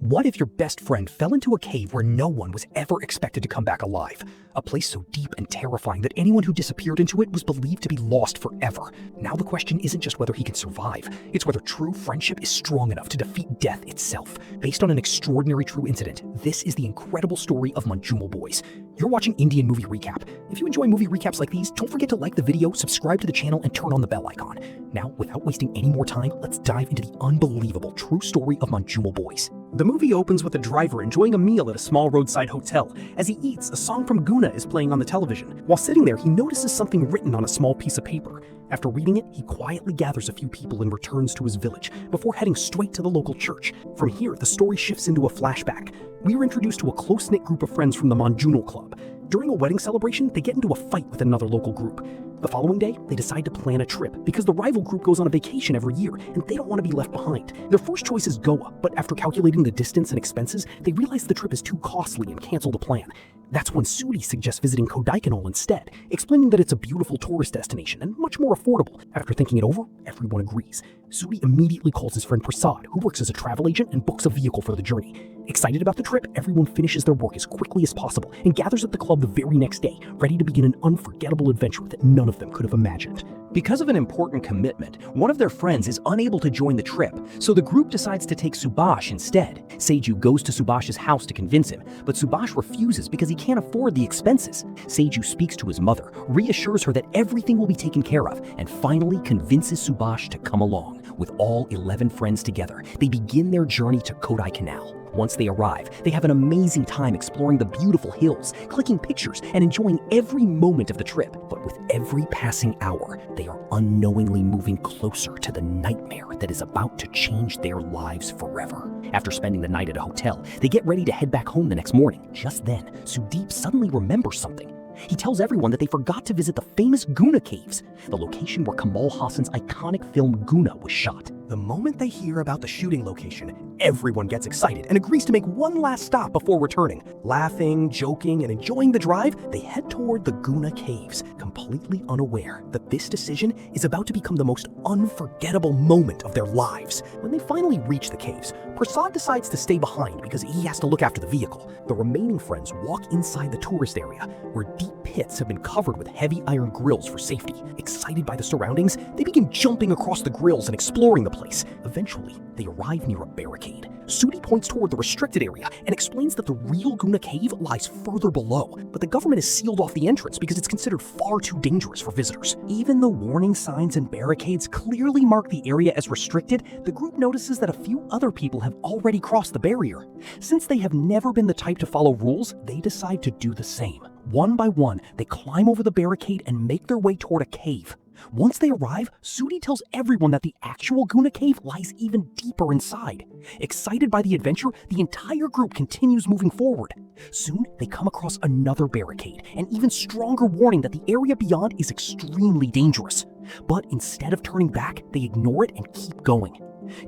What if your best friend fell into a cave where no one was ever expected to come back alive? A place so deep and terrifying that anyone who disappeared into it was believed to be lost forever. Now the question isn't just whether he can survive, it's whether true friendship is strong enough to defeat death itself. Based on an extraordinary true incident, this is the incredible story of Manjummel Boys. You're watching Indian Movie Recap. If you enjoy movie recaps like these, don't forget to like the video, subscribe to the channel, and turn on the bell icon. Now, without wasting any more time, let's dive into the unbelievable true story of Manjummel Boys. The movie opens with a driver enjoying a meal at a small roadside hotel. As he eats, a song from Guna is playing on the television. While sitting there, he notices something written on a small piece of paper. After reading it, he quietly gathers a few people and returns to his village, before heading straight to the local church. From here, the story shifts into a flashback. We are introduced to a close-knit group of friends from the Manjummel Club. During a wedding celebration, they get into a fight with another local group. The following day, they decide to plan a trip because the rival group goes on a vacation every year and they don't want to be left behind. Their first choice is Goa, but after calculating the distance and expenses, they realize the trip is too costly and cancel the plan. That's when Sudi suggests visiting Kodaikanal instead, explaining that it's a beautiful tourist destination and much more affordable. After thinking it over, everyone agrees. Sudi immediately calls his friend Prasad, who works as a travel agent, and books a vehicle for the journey. Excited about the trip, everyone finishes their work as quickly as possible and gathers at the club the very next day, ready to begin an unforgettable adventure that none of them could have imagined. Because of an important commitment, one of their friends is unable to join the trip, so the group decides to take Subhash instead. Seiju goes to Subhash's house to convince him, but Subhash refuses because he can't afford the expenses. Seiju speaks to his mother, reassures her that everything will be taken care of, and finally convinces Subhash to come along. With all 11 friends together, they begin their journey to Kodaikanal. Once they arrive, they have an amazing time exploring the beautiful hills, clicking pictures, and enjoying every moment of the trip. But with every passing hour, they are unknowingly moving closer to the nightmare that is about to change their lives forever. After spending the night at a hotel, they get ready to head back home the next morning. Just then, Sudeep suddenly remembers something. He tells everyone that they forgot to visit the famous Guna Caves, the location where Kamal Hassan's iconic film Guna was shot. The moment they hear about the shooting location, everyone gets excited and agrees to make one last stop before returning. Laughing, joking, and enjoying the drive, they head toward the Guna Caves, completely unaware that this decision is about to become the most unforgettable moment of their lives. When they finally reach the caves, Prasad decides to stay behind because he has to look after the vehicle. The remaining friends walk inside the tourist area, where deep pits have been covered with heavy iron grills for safety. Excited by the surroundings, they begin jumping across the grills and exploring the place. Eventually, they arrive near a barricade. Sudi points toward the restricted area and explains that the real Guna Cave lies further below, but the government has sealed off the entrance because it's considered far too dangerous for visitors. Even though warning signs and barricades clearly mark the area as restricted, the group notices that a few other people have already crossed the barrier. Since they have never been the type to follow rules, they decide to do the same. One by one, they climb over the barricade and make their way toward a cave. Once they arrive, Sudi tells everyone that the actual Guna Cave lies even deeper inside. Excited by the adventure, the entire group continues moving forward. Soon, they come across another barricade, an even stronger warning that the area beyond is extremely dangerous. But instead of turning back, they ignore it and keep going.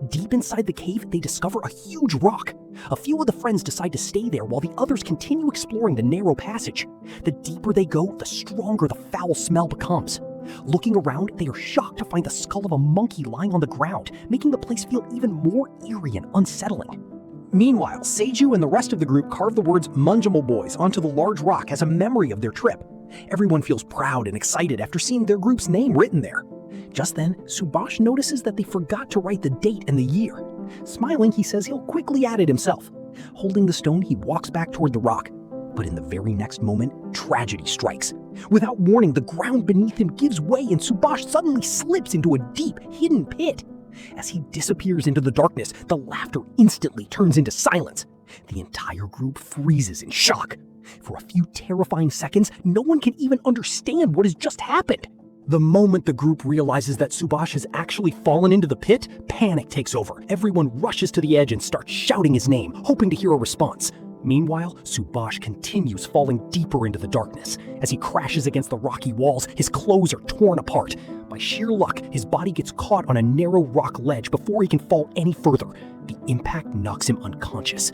Deep inside the cave, they discover a huge rock. A few of the friends decide to stay there while the others continue exploring the narrow passage. The deeper they go, the stronger the foul smell becomes. Looking around, they are shocked to find the skull of a monkey lying on the ground, making the place feel even more eerie and unsettling. Meanwhile, Seiju and the rest of the group carve the words Manjummel Boys onto the large rock as a memory of their trip. Everyone feels proud and excited after seeing their group's name written there. Just then, Subhash notices that they forgot to write the date and the year. Smiling, he says he'll quickly add it himself. Holding the stone, he walks back toward the rock. But in the very next moment, tragedy strikes. Without warning, the ground beneath him gives way and Subhash suddenly slips into a deep, hidden pit. As he disappears into the darkness, the laughter instantly turns into silence. The entire group freezes in shock. For a few terrifying seconds, no one can even understand what has just happened. The moment the group realizes that Subhash has actually fallen into the pit, panic takes over. Everyone rushes to the edge and starts shouting his name, hoping to hear a response. Meanwhile, Subhash continues falling deeper into the darkness. As he crashes against the rocky walls, his clothes are torn apart. By sheer luck, his body gets caught on a narrow rock ledge before he can fall any further. The impact knocks him unconscious.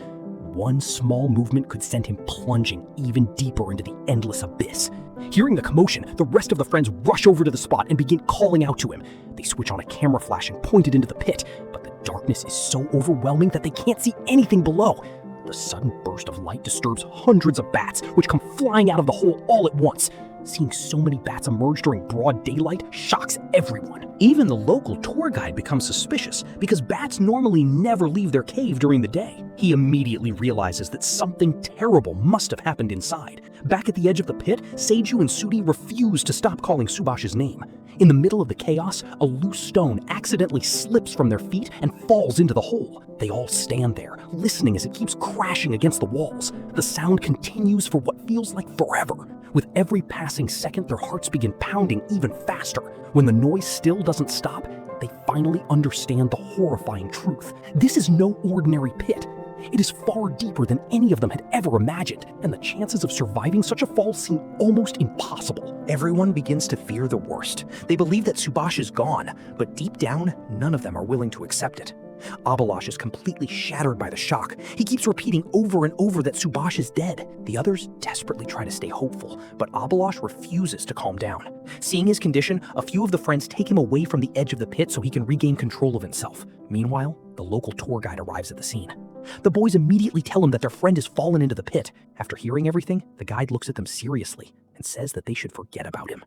One small movement could send him plunging even deeper into the endless abyss. Hearing the commotion, the rest of the friends rush over to the spot and begin calling out to him. They switch on a camera flash and point it into the pit, but the Darkness is so overwhelming that they can't see anything below. The sudden burst of light disturbs hundreds of bats, which come flying out of the hole all at once. Seeing so many bats emerge during broad daylight shocks everyone. Even the local tour guide becomes suspicious because bats normally never leave their cave during the day. He immediately realizes that something terrible must have happened inside. Back at the edge of the pit, Seiju and Sudi refuse to stop calling Subash's name. In the middle of the chaos, a loose stone accidentally slips from their feet and falls into the hole. They all stand there, listening as it keeps crashing against the walls. The sound continues for what feels like forever. With every passing second, their hearts begin pounding even faster. When the noise still doesn't stop, they finally understand the horrifying truth. This is no ordinary pit. It is far deeper than any of them had ever imagined, and the chances of surviving such a fall seem almost impossible. Everyone begins to fear the worst. They believe that Subash is gone, but deep down, none of them are willing to accept it. Abhilash is completely shattered by the shock. He keeps repeating over and over that Subash is dead. The others desperately try to stay hopeful, but Abhilash refuses to calm down. Seeing his condition, a few of the friends take him away from the edge of the pit so he can regain control of himself. Meanwhile, the local tour guide arrives at the scene. The boys immediately tell him that their friend has fallen into the pit. After hearing everything, the guide looks at them seriously and says that they should forget about him.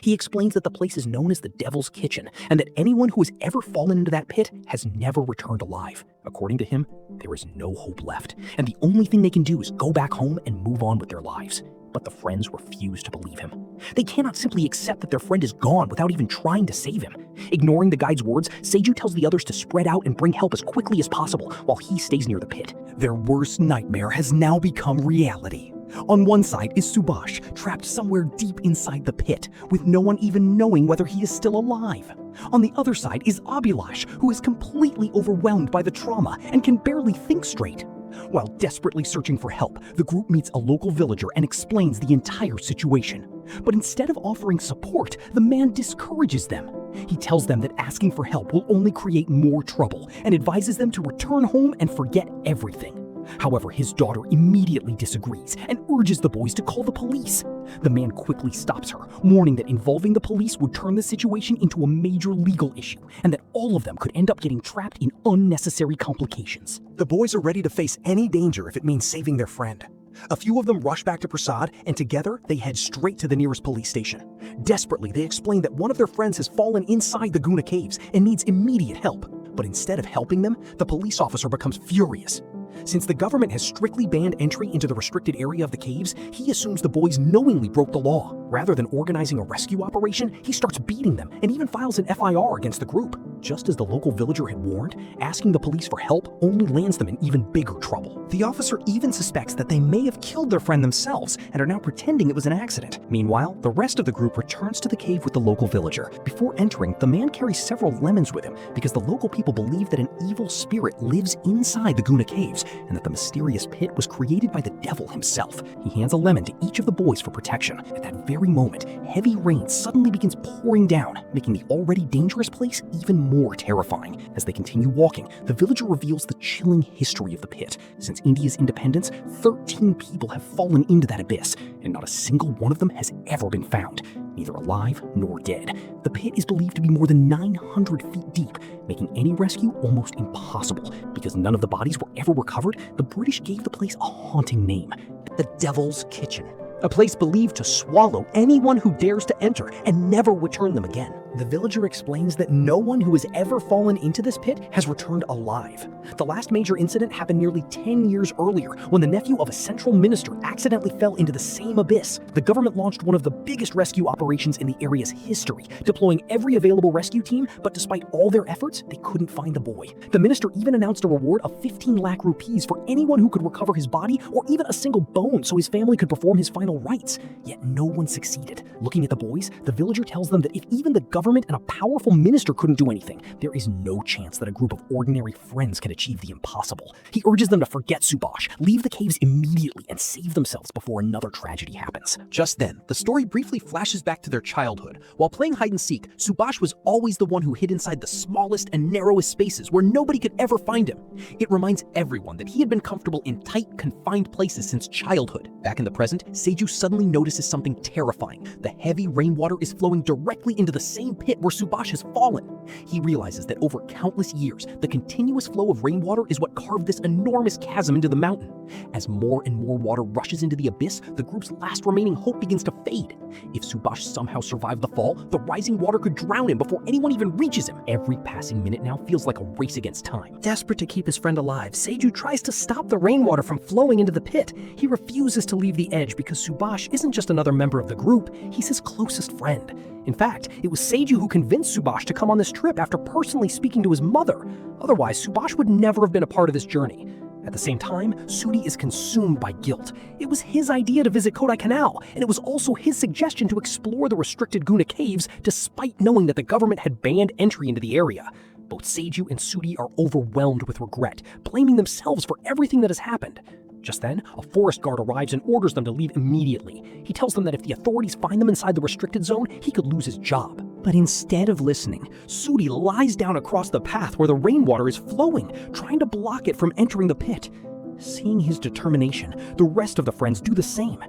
He explains that the place is known as the Devil's Kitchen, and that anyone who has ever fallen into that pit has never returned alive. According to him, there is no hope left, and the only thing they can do is go back home and move on with their lives. But the friends refuse to believe him. They cannot simply accept that their friend is gone without even trying to save him. Ignoring the guide's words, Seiju tells the others to spread out and bring help as quickly as possible while he stays near the pit. Their worst nightmare has now become reality. On one side is Subash, trapped somewhere deep inside the pit, with no one even knowing whether he is still alive. On the other side is Abhilash, who is completely overwhelmed by the trauma and can barely think straight. While desperately searching for help, the group meets a local villager and explains the entire situation. But instead of offering support, the man discourages them. He tells them that asking for help will only create more trouble and advises them to return home and forget everything. However, his daughter immediately disagrees and urges the boys to call the police. The man quickly stops her, warning that involving the police would turn the situation into a major legal issue and that all of them could end up getting trapped in unnecessary complications. The boys are ready to face any danger if it means saving their friend. A few of them rush back to Prasad, and together they head straight to the nearest police station. Desperately, they explain that one of their friends has fallen inside the Guna caves and needs immediate help. But instead of helping them, the police officer becomes furious. Since the government has strictly banned entry into the restricted area of the caves, he assumes the boys knowingly broke the law. Rather than organizing a rescue operation, he starts beating them and even files an FIR against the group. Just as the local villager had warned, asking the police for help only lands them in even bigger trouble. The officer even suspects that they may have killed their friend themselves and are now pretending it was an accident. Meanwhile, the rest of the group returns to the cave with the local villager. Before entering, the man carries several lemons with him because the local people believe that an evil spirit lives inside the Guna caves and that the mysterious pit was created by the devil himself. He hands a lemon to each of the boys for protection. At that very moment, heavy rain suddenly begins pouring down, making the already dangerous place even more terrifying. As they continue walking, the villager reveals the chilling history of the pit. Since India's independence, 13 people have fallen into that abyss, and not a single one of them has ever been found, neither alive nor dead. The pit is believed to be more than 900 feet deep, making any rescue almost impossible. Because none of the bodies were ever recovered, the British gave the place a haunting name: the Devil's Kitchen. A place believed to swallow anyone who dares to enter and never return them again. The villager explains that no one who has ever fallen into this pit has returned alive. The last major incident happened nearly 10 years earlier when the nephew of a central minister accidentally fell into the same abyss. The government launched one of the biggest rescue operations in the area's history, deploying every available rescue team, but despite all their efforts, they couldn't find the boy. The minister even announced a reward of 15 lakh rupees for anyone who could recover his body or even a single bone so his family could perform his final rites. Yet no one succeeded. Looking at the boys, the villager tells them that if even the government and a powerful minister couldn't do anything, there is no chance that a group of ordinary friends can achieve the impossible. He urges them to forget Subash, leave the caves immediately, and save themselves before another tragedy happens. Just then, the story briefly flashes back to their childhood. While playing hide and seek, Subash was always the one who hid inside the smallest and narrowest spaces where nobody could ever find him. It reminds everyone that he had been comfortable in tight, confined places since childhood. Back in the present, Seiju suddenly notices something terrifying. The heavy rainwater is flowing directly into the same pit where Subhash has fallen. He realizes that over countless years, the continuous flow of rainwater is what carved this enormous chasm into the mountain. As more and more water rushes into the abyss, the group's last remaining hope begins to fade. If Subhash somehow survived the fall, the rising water could drown him before anyone even reaches him. Every passing minute now feels like a race against time. Desperate to keep his friend alive, Seiju tries to stop the rainwater from flowing into the pit. He refuses to leave the edge because Subhash isn't just another member of the group, he's his closest friend. In fact, it was Seiju who convinced Subhash to come on this trip after personally speaking to his mother. Otherwise, Subhash would never have been a part of this journey. At the same time, Sudi is consumed by guilt. It was his idea to visit Kodai Canal, and it was also his suggestion to explore the restricted Guna caves despite knowing that the government had banned entry into the area. Both Seiju and Sudi are overwhelmed with regret, blaming themselves for everything that has happened. Just then, a forest guard arrives and orders them to leave immediately. He tells them that if the authorities find them inside the restricted zone, he could lose his job. But instead of listening, Sudi lies down across the path where the rainwater is flowing, trying to block it from entering the pit. Seeing his determination, the rest of the friends do the same.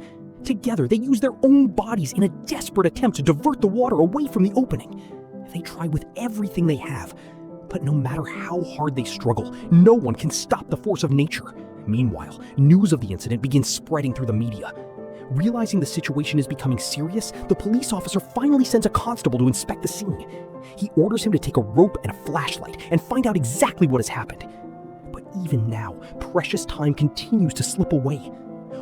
Together, they use their own bodies in a desperate attempt to divert the water away from the opening. They try with everything they have, but no matter how hard they struggle, no one can stop the force of nature. Meanwhile, news of the incident begins spreading through the media. Realizing the situation is becoming serious, the police officer finally sends a constable to inspect the scene. He orders him to take a rope and a flashlight and find out exactly what has happened. But even now, precious time continues to slip away.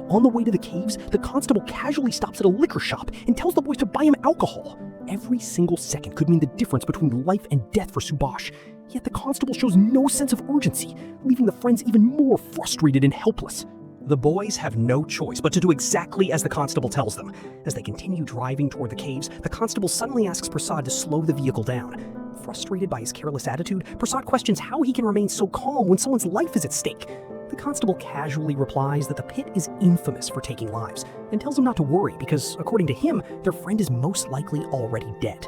On the way to the caves, the constable casually stops at a liquor shop and tells the boys to buy him alcohol. Every single second could mean the difference between life and death for Subhash. Yet the constable shows no sense of urgency, leaving the friends even more frustrated and helpless. The boys have no choice but to do exactly as the constable tells them. As they continue driving toward the caves, the constable suddenly asks Prasad to slow the vehicle down. Frustrated by his careless attitude, Prasad questions how he can remain so calm when someone's life is at stake. The constable casually replies that the pit is infamous for taking lives, and tells him not to worry because, according to him, their friend is most likely already dead.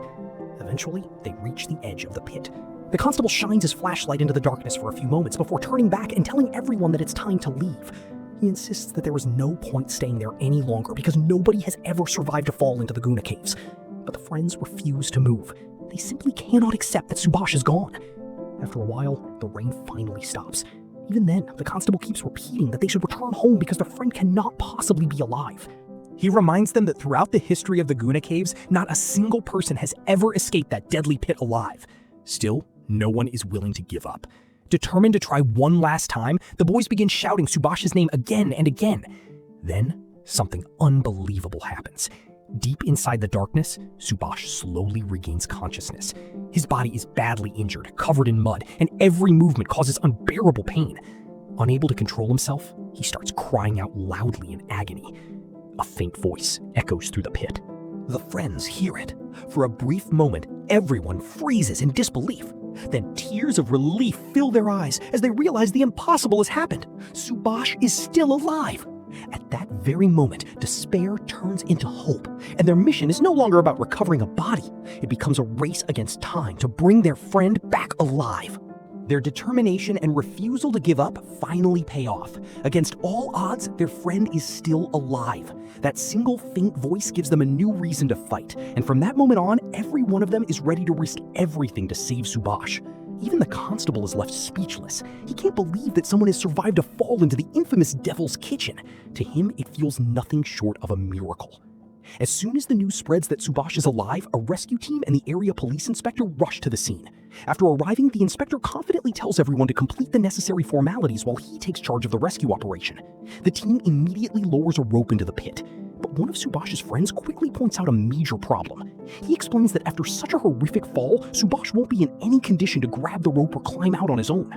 Eventually, they reach the edge of the pit. The constable shines his flashlight into the darkness for a few moments before turning back and telling everyone that it's time to leave. He insists that there was no point staying there any longer because nobody has ever survived a fall into the Guna caves. But the friends refuse to move. They simply cannot accept that Subhash is gone. After a while, the rain finally stops. Even then, the constable keeps repeating that they should return home because their friend cannot possibly be alive. He reminds them that throughout the history of the Guna caves, not a single person has ever escaped that deadly pit alive. Still, no one is willing to give up. Determined to try one last time, the boys begin shouting Subhash's name again and again. Then, something unbelievable happens. Deep inside the darkness, Subhash slowly regains consciousness. His body is badly injured, covered in mud, and every movement causes unbearable pain. Unable to control himself, he starts crying out loudly in agony. A faint voice echoes through the pit. The friends hear it. For a brief moment, everyone freezes in disbelief. Then tears of relief fill their eyes as they realize the impossible has happened. Subhash is still alive. At that very moment, despair turns into hope, and their mission is no longer about recovering a body. It becomes a race against time to bring their friend back alive. Their determination and refusal to give up finally pay off. Against all odds, their friend is still alive. That single faint voice gives them a new reason to fight, and from that moment on, every one of them is ready to risk everything to save Subhash. Even the constable is left speechless. He can't believe that someone has survived a fall into the infamous Devil's Kitchen. To him, it feels nothing short of a miracle. As soon as the news spreads that Subhash is alive, a rescue team and the area police inspector rush to the scene. After arriving, the inspector confidently tells everyone to complete the necessary formalities while he takes charge of the rescue operation. The team immediately lowers a rope into the pit. But one of Subhash's friends quickly points out a major problem. He explains that after such a horrific fall, Subhash won't be in any condition to grab the rope or climb out on his own.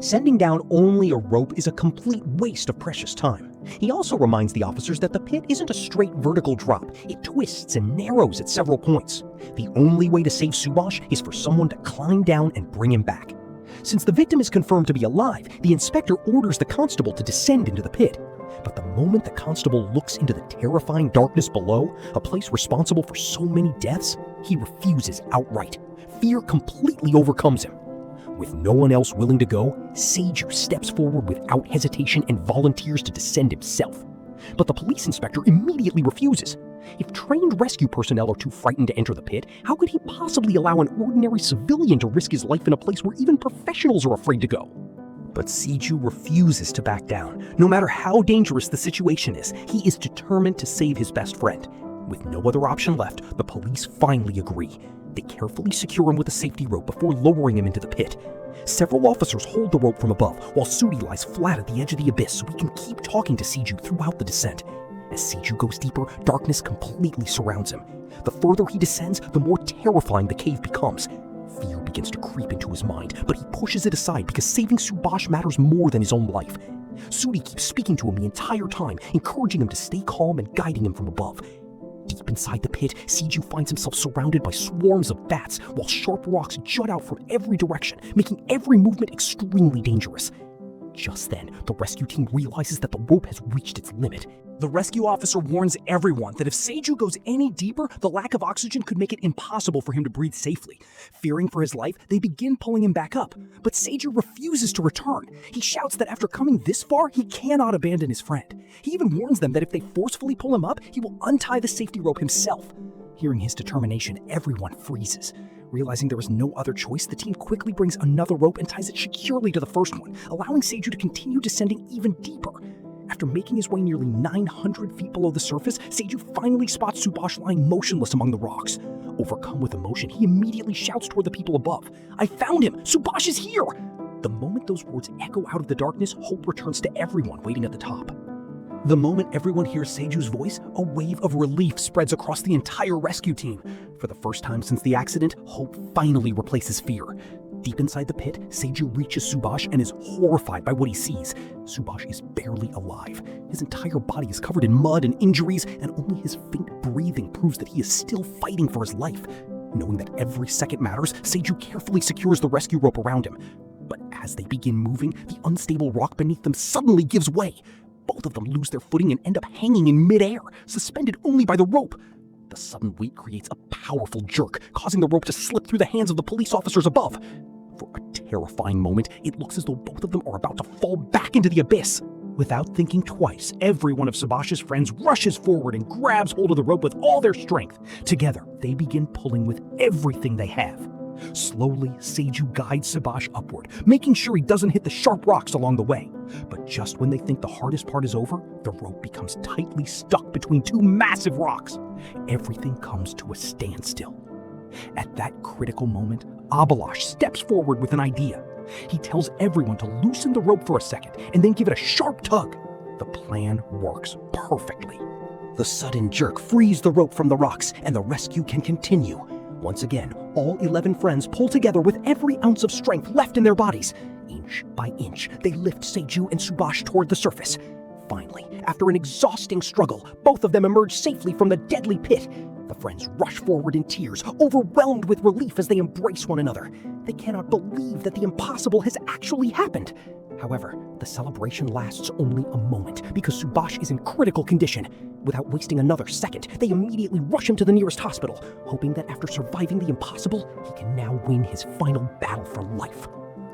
Sending down only a rope is a complete waste of precious time. He also reminds the officers that the pit isn't a straight vertical drop. It twists and narrows at several points. The only way to save Subhash is for someone to climb down and bring him back. Since the victim is confirmed to be alive, the inspector orders the constable to descend into the pit. But the moment the constable looks into the terrifying darkness below, a place responsible for so many deaths, he refuses outright. Fear completely overcomes him. With no one else willing to go, Seiju steps forward without hesitation and volunteers to descend himself. But the police inspector immediately refuses. If trained rescue personnel are too frightened to enter the pit, how could he possibly allow an ordinary civilian to risk his life in a place where even professionals are afraid to go? But Seiju refuses to back down. No matter how dangerous the situation is, he is determined to save his best friend. With no other option left, the police finally agree. They carefully secure him with a safety rope before lowering him into the pit. Several officers hold the rope from above, while Sudi lies flat at the edge of the abyss so he can keep talking to Seiju throughout the descent. As Seiju goes deeper, darkness completely surrounds him. The further he descends, the more terrifying the cave becomes. Fear begins to creep into his mind, but he pushes it aside because saving Subash matters more than his own life. Sudi keeps speaking to him the entire time, encouraging him to stay calm and guiding him from above. Deep inside the pit, Seiju finds himself surrounded by swarms of bats, while sharp rocks jut out from every direction, making every movement extremely dangerous. Just then, the rescue team realizes that the rope has reached its limit. The rescue officer warns everyone that if Seiju goes any deeper, the lack of oxygen could make it impossible for him to breathe safely. Fearing for his life, they begin pulling him back up, but Seiju refuses to return. He shouts that after coming this far, he cannot abandon his friend. He even warns them that if they forcefully pull him up, he will untie the safety rope himself. Hearing his determination, everyone freezes. Realizing there is no other choice, the team quickly brings another rope and ties it securely to the first one, allowing Seiju to continue descending even deeper. After making his way nearly 900 feet below the surface, Seiju finally spots Subash lying motionless among the rocks. Overcome with emotion, he immediately shouts toward the people above, "I found him! Subash is here!" The moment those words echo out of the darkness, hope returns to everyone waiting at the top. The moment everyone hears Seiju's voice, a wave of relief spreads across the entire rescue team. For the first time since the accident, hope finally replaces fear. Deep inside the pit, Seiju reaches Subash and is horrified by what he sees. Subash is barely alive. His entire body is covered in mud and injuries, and only his faint breathing proves that he is still fighting for his life. Knowing that every second matters, Seiju carefully secures the rescue rope around him. But as they begin moving, the unstable rock beneath them suddenly gives way. Both of them lose their footing and end up hanging in midair, suspended only by the rope. The sudden weight creates a powerful jerk, causing the rope to slip through the hands of the police officers above. For a terrifying moment, it looks as though both of them are about to fall back into the abyss. Without thinking twice, every one of Subash's friends rushes forward and grabs hold of the rope with all their strength. Together, they begin pulling with everything they have. Slowly, Seiju guides Subash upward, making sure he doesn't hit the sharp rocks along the way. But just when they think the hardest part is over, the rope becomes tightly stuck between two massive rocks. Everything comes to a standstill. At that critical moment, Abalash steps forward with an idea. He tells everyone to loosen the rope for a second and then give it a sharp tug. The plan works perfectly. The sudden jerk frees the rope from the rocks, and the rescue can continue. Once again, all 11 friends pull together with every ounce of strength left in their bodies. Inch by inch, they lift Seiju and Subash toward the surface. Finally, after an exhausting struggle, both of them emerge safely from the deadly pit. The friends rush forward in tears, overwhelmed with relief as they embrace one another. They cannot believe that the impossible has actually happened. However, the celebration lasts only a moment because Subash is in critical condition. Without wasting another second, they immediately rush him to the nearest hospital, hoping that after surviving the impossible, he can now win his final battle for life.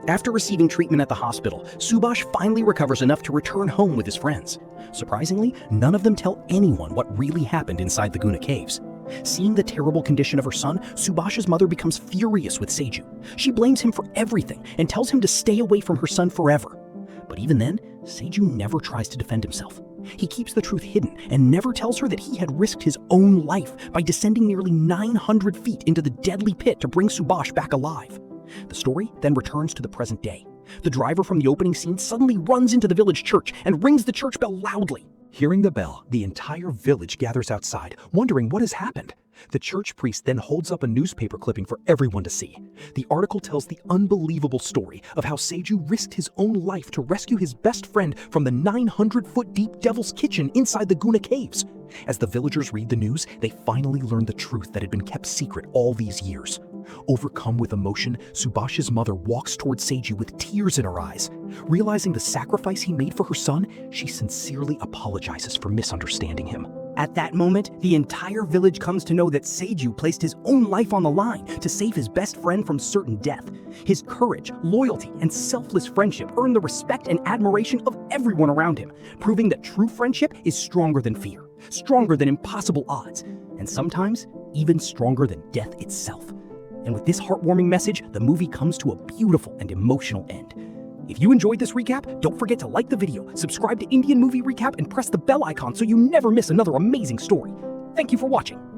After receiving treatment at the hospital, Subash finally recovers enough to return home with his friends. Surprisingly, none of them tell anyone what really happened inside the Guna Caves. Seeing the terrible condition of her son, Subash's mother becomes furious with Seiju. She blames him for everything and tells him to stay away from her son forever. But even then, Seiju never tries to defend himself. He keeps the truth hidden and never tells her that he had risked his own life by descending nearly 900 feet into the deadly pit to bring Subash back alive. The story then returns to the present day. The driver from the opening scene suddenly runs into the village church and rings the church bell loudly. Hearing the bell, the entire village gathers outside, wondering what has happened. The church priest then holds up a newspaper clipping for everyone to see. The article tells the unbelievable story of how Seiju risked his own life to rescue his best friend from the 900-foot-deep Devil's Kitchen inside the Guna Caves. As the villagers read the news, they finally learn the truth that had been kept secret all these years. Overcome with emotion, Subash's mother walks towards Seiju with tears in her eyes. Realizing the sacrifice he made for her son, she sincerely apologizes for misunderstanding him. At that moment, the entire village comes to know that Seiju placed his own life on the line to save his best friend from certain death. His courage, loyalty, and selfless friendship earn the respect and admiration of everyone around him, proving that true friendship is stronger than fear. stronger than impossible odds, and sometimes even stronger than death itself. And with this heartwarming message, the movie comes to a beautiful and emotional end. If you enjoyed this recap, don't forget to like the video, subscribe to Indian Movie Recap, and press the bell icon so you never miss another amazing story. Thank you for watching.